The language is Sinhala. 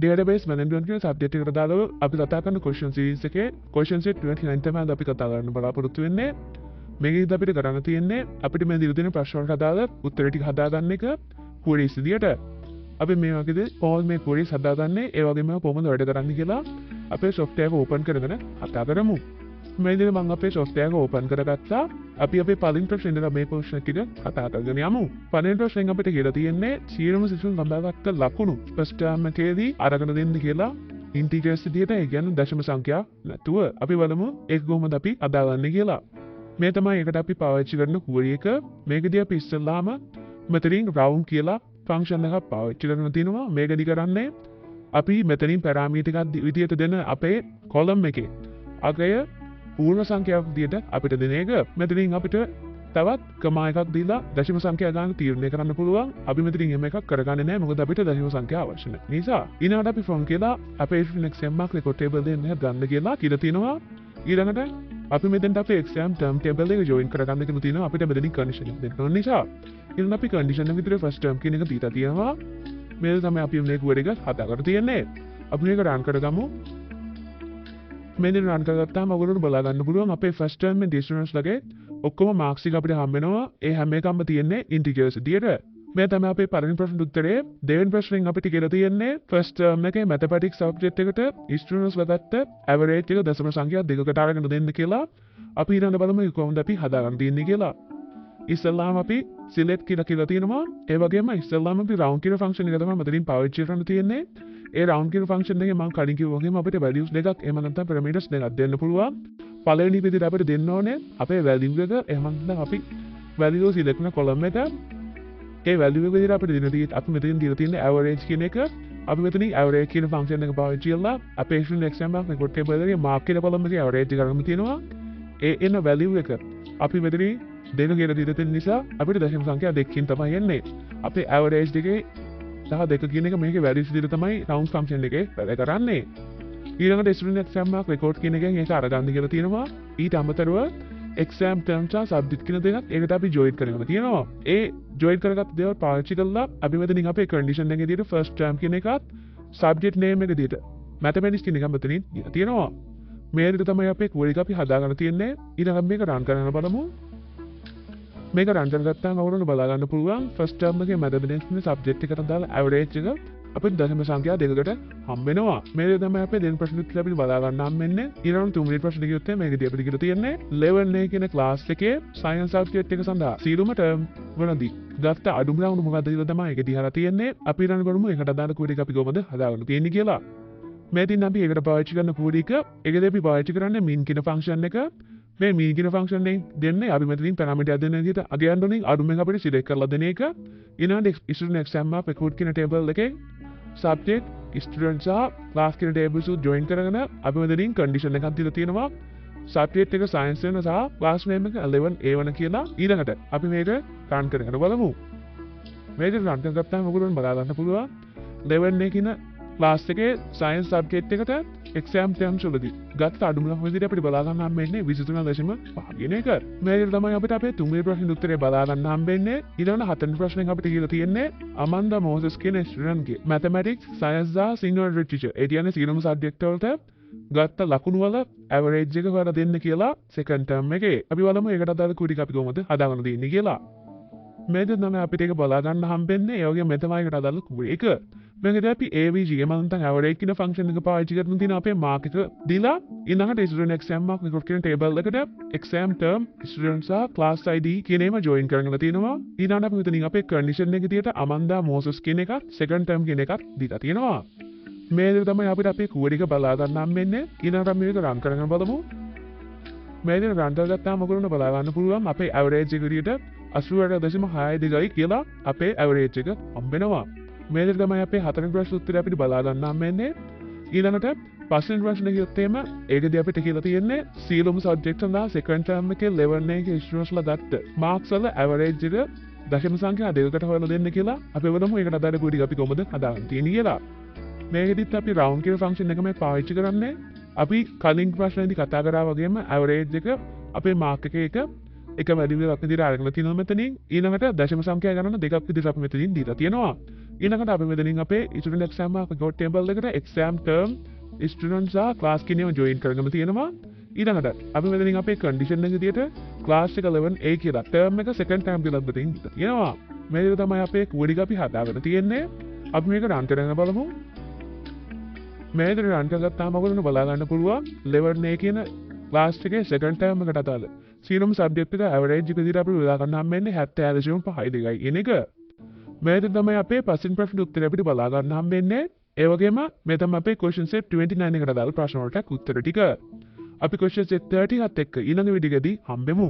database management කියන subject එකට දාලා අපි කතා කරන question series එකේ question set 29 තමයි අපි කතා කරන්න බලාපොරොත්තු වෙන්නේ. මේකෙදි අපිට කරන්න තියෙන්නේ අපිට මේ දීලා තියෙන ප්‍රශ්න වලට අදාළ උත්තර ටික හදාගන්න එක queries විදියට. අපි මේ වගේදී all මේ queries හදාගන්නේ ඒ වගේම කොහොමද වැඩ කරන්නේ කියලා අපේ software එක open කරගෙන කතා කරමු. මේ විදිහට මම අපේ software එක open කරගත්තා. අපි අපේ පළවෙනි ප්‍රශ්නේ ඉඳලා මේ ප්‍රශ්න ටික කතා කරගෙන යමු. පළවෙනි ප්‍රශ්නෙන් අපිට කියලා තියෙන්නේ සියලුම සිසුන් සඳහාගත්ත ලකුණු first term එකේදී අරගෙන දෙන්න කියලා integers විදිහට ඒ කියන්නේ දශම සංඛ්‍යා නැතුව අපි බලමු ඒක කොහොමද අපි අදාගන්නේ කියලා. මේ තමයි ඒකට අපි පාවිච්චි කරන query එක. මේකදී අපි ඉස්සෙල්ලාම මෙතනින් round කියලා function එකක් පාවිච්චි කරගෙන තිනවා. මේකදී කරන්නේ අපි මෙතනින් parameter එකක් විදිහට දෙන අපේ column එකේ අගය පූර්ණ සංඛ්‍යාවක් විදිහට අපිට දෙන එක. මෙතනින් අපිට තවත් කමා එකක් දීලා දශම සංඛ්‍යා ගන්න තීරණය කරන්න පුළුවන්. අපි මෙතනින් එහෙම එකක් කරගන්නේ නැහැ මොකද අපිට දශම සංඛ්‍යා අවශ්‍ය නැහැ. නිසා ඊළඟට අපි from කියලා අපේ exam mark record table දෙන්න ගන්න කියලා කියලා තිනවා. ඊළඟට අපි මෙතෙන්ට අපේ exam term table එක join කරගන්න කියලා තිනවා. අපිට මෙතනින් condition එක දෙන්න ඕන නිසා ඊළඟ අපි condition එක විතර first term කියන එක දීලා තියෙනවා. මේක තමයි අපි මේ query එක හදාගන්න තියෙන්නේ. අපි මේක run කරගමු. මෙන්න රන් කරගත්තාම ඔයගොල්ලෝ බලා ගන්න පුළුවන් අපේ first term මේ students ලගේ ඔක්කොම marks ටික අපිට හම්බ වෙනවා. ඒ හැම එකක්ම තියෙන්නේ integers විදියට. මේ තමයි අපේ පළවෙනි ප්‍රශ්න උත්තරේ. දෙවෙනි ප්‍රශ්නෙන් අපිට කියලා තියෙන්නේ first term එකේ mathematics subject එකට students ලගත්ත average එක දශම සංඛ්‍යා දෙකකට අරගෙන දෙන්න කියලා අපි ඊළඟ බලමු කොහොමද අපි හදාගන්න තියෙන්නේ කියලා. ඉස්සෙල්ලාම අපි select කියලා තියෙනවා. ඒ වගේම ඉස්සෙල්ලාම අපි round කියන function එක තමයි මෙතනින් පාවිච්චි කරන්න තියෙන්නේ. ඒ round කියන function එකේ මම කලින් කිව්වා වගේම අපිට values දෙකක් එහෙම නැත්නම් parameters දෙකක් දෙන්න පුළුවන්. පළවෙනි විදිහට අපිට දෙන්න ඕනේ අපේ value එක එහෙම නැත්නම් අපි value select කරන column එක. ඒ value එක විදිහට අපිට දෙන්න තියෙන්නේ අපි මෙතනින් දීලා තියෙන්නේ average කියන එක. අපි මෙතනින් average කියන function එක පාවිච්චි කරලා අපේ exam mark record table එකේ mark කියන column එකේ average එක ගන්න තියෙනවා. ඒ එන value එක අපි මෙතනින් දෙන කියලා දීලා තියෙන නිසා අපිට දශම සංඛ්‍යා දෙකකින් තමයි එන්නේ. අපේ average දෙකේ සහ දෙක කියන එක මේකේ values විදිහට තමයි round function එකේ වැඩ කරන්නේ. ඊළඟට student exam mark record කියන එකෙන් ඒක අරගන්න කියලා තියෙනවා. ඊට අමතරව exam term සහ subject කියන දෙකත් ඒකට අපි join කරගෙන තියෙනවා. ඒ join කරගත්ත දේවල් පාවිච්චි කරලා අපි මෙතනින් අපේ condition එකේ විදිහට first term කියන එකත් subject name එක විදිහට mathematics කියන එක මෙතනින් දීලා තියෙනවා. මේ විදිහට තමයි අපේ query එක අපි හදාගන්න තියෙන්නේ. ඊළඟට මේක run කරන්න බලමු. මේක රන් කරගත්තාම ඔයගොල්ලෝ බලා ගන්න පුළුවන් first term එකේ mathematics නේ subject එකට දාලා average එක අපිට දශම සංඛ්‍යා දෙකකට හම්බ වෙනවා. මේක තමයි අපේ දෙන ප්‍රශ්න උත්තර අපිට බලා ගන්න හම්බ වෙන්නේ. ඊළඟ තුන්වෙනි ප්‍රශ්නේ කිව්වොත් මේකදී අපිට කියලා තියෙන්නේ level A කියන class එකේ science subject එක සඳහා සියලුම term වලදී ගත්ත අඩුම ලකුණු මොකක්ද කියලා තමයි ඒක දිහා තියෙන්නේ. අපි ඊළඟ බලමු ඒකට අදාළ query එක අපි කොහොමද හදාගන්න තියෙන්නේ කියලා. මේ දින අපි ඒකට පාවිච්චි කරන query එක ඒකදී අපි පාවිච්චි කරන්නේ min කියන function එක. මේ min කියන function එකෙන් දෙන්නේ අපි මෙතනින් parameter දෙන විදිහට අගයන් වලින් අඩුම එක අපිට select කරලා දෙන එක. ඊළඟට student exam mark record කියන table එකෙන් subject student සහ class කියන tables උ join කරගෙන අපි මෙතනින් condition එකක් දීලා තියෙනවා. subject එක science වෙන සහ class name එක 11A1 කියලා. ඊළඟට අපි මේක run කරගෙන බලමු. මේක run කරගත්තාම ඔයගොල්ලෝ බලා ගන්න පුළුවන් 11A කියන class එකේ science subject එකට exam terms වලදී ගත්ත අඩුම ලකුණු විදිහට අපිට බලා ගන්න හම්බෙන්නේ 23.5 කියන එක. මේක තමයි අපිට අපේ තුන්වෙනි ප්‍රශ්නේ උත්තරේ බලා ගන්න හම්බෙන්නේ. ඊළඟ හතරවෙනි ප්‍රශ්නෙන් අපිට කියලා තියෙන්නේ අමන්දා මොසස් කියන ස්ටුඩන්ට් ගේ mathematics science දා single literature ඒ කියන්නේ සියලුම subject වලට ගත්ත ලකුණු වල average එක හොයලා දෙන්න කියලා second term එකේ. අපි බලමු ඒකට අදාළ query එක අපි කොහොමද හදාගන්න තියෙන්නේ කියලා. මේක තමයි අපිට ඒක බලා ගන්න හම්බෙන්නේ. ඒ වගේම මේ තමයි ඒකට අදාළ query එක. මේකද අපි AVG මන්තන් average කියන function එක පාවිච්චි කරන තියෙන අපේ mark එක දීලා ඊළඟට student exam mark record කියන table එකට exam term student සහ class ID කියන ඒවා join කරගෙන තියෙනවා. ඊළඟට අපි මෙතනින් අපේ condition එක විදියට අමන්දා මොසස් කියන එකත් second term කියන එකත් දීලා තියෙනවා. මේ විදිහට තමයි අපිට අපේ query එක බලා ගන්න හම්බෙන්නේ. ඊළඟට අපි මේක run කරගෙන බලමු. මේ විදිහට run කරගත්තාම ඔයගොල්ලෝ බලා ගන්න පුළුවන් අපේ average එක විදියට 88.62 කියලා අපේ average එක හම්බ වෙනවා. මේ විදිහට තමයි අපේ හතරවෙනි ප්‍රශ්න උත්තරය අපිට බලා ගන්න හම්බෙන්නේ. ඊළඟට පස්වෙනි ප්‍රශ්නේ කිව්වොත් එහෙම ඒකදී අපිට කියලා තියෙන්නේ සියලුම subject සඳහා second term එකේ level එකේ students ලා ගත්ත marks වල average එක දශම සංඛ්‍යා දෙකකට හොයලා දෙන්න කියලා අපි බලමු. ඒකට අදාළ query අපි කොහොමද හදාගන්න තියෙන්නේ කියලා. මේකෙදිත් අපි round කියන function එකම පාවිච්චි කරන්නේ. අපි කලින් ප්‍රශ්නේදී කතා කරා වගේම average එක අපේ mark එකේ එක value එකක් විදිහට අරගෙන තියෙනවා මෙතනින්. ඊළඟට දශම සංඛ්‍යා ගණන දෙකක් විදිහට අපි මෙතනින් දීලා තියෙනවා. ඊළඟට අපි මෙතනින් අපේ student exam mark table එකට exam term students සහ class කෙනෙක්ව join කරගෙන තියෙනවා. ඊළඟට අපි මෙතනින් අපේ condition එක විදියට class එක 11A කියලා term එක second term කියලා දෙන්න තියෙනවා. මේ විදිහට තමයි අපේ code එක අපි හදාගෙන තියෙන්නේ. අපි මේක run කරගෙන බලමු. මේ විදිහට run කරගත්තාම ඔයගොල්ලෝ බලා ගන්න පුළුවන් 11A කියන class එකේ second term එකට අදාළ සියලුම subject එක average එක විදිහට අපිට බලා ගන්න හම්බෙන්නේ 76.5 කියන එක. මේ විදිහට තමයි අපේ passing perfect උත්තරය අපිට බලා ගන්න හම්බෙන්නේ. ඒ වගේම මේ තමයි අපේ question set 29 එකට අදාළ ප්‍රශ්න වලට උත්තර ටික. අපි question set 30 එකත් එක්ක ඊළඟ වීඩියෝෙදී හම්බෙමු.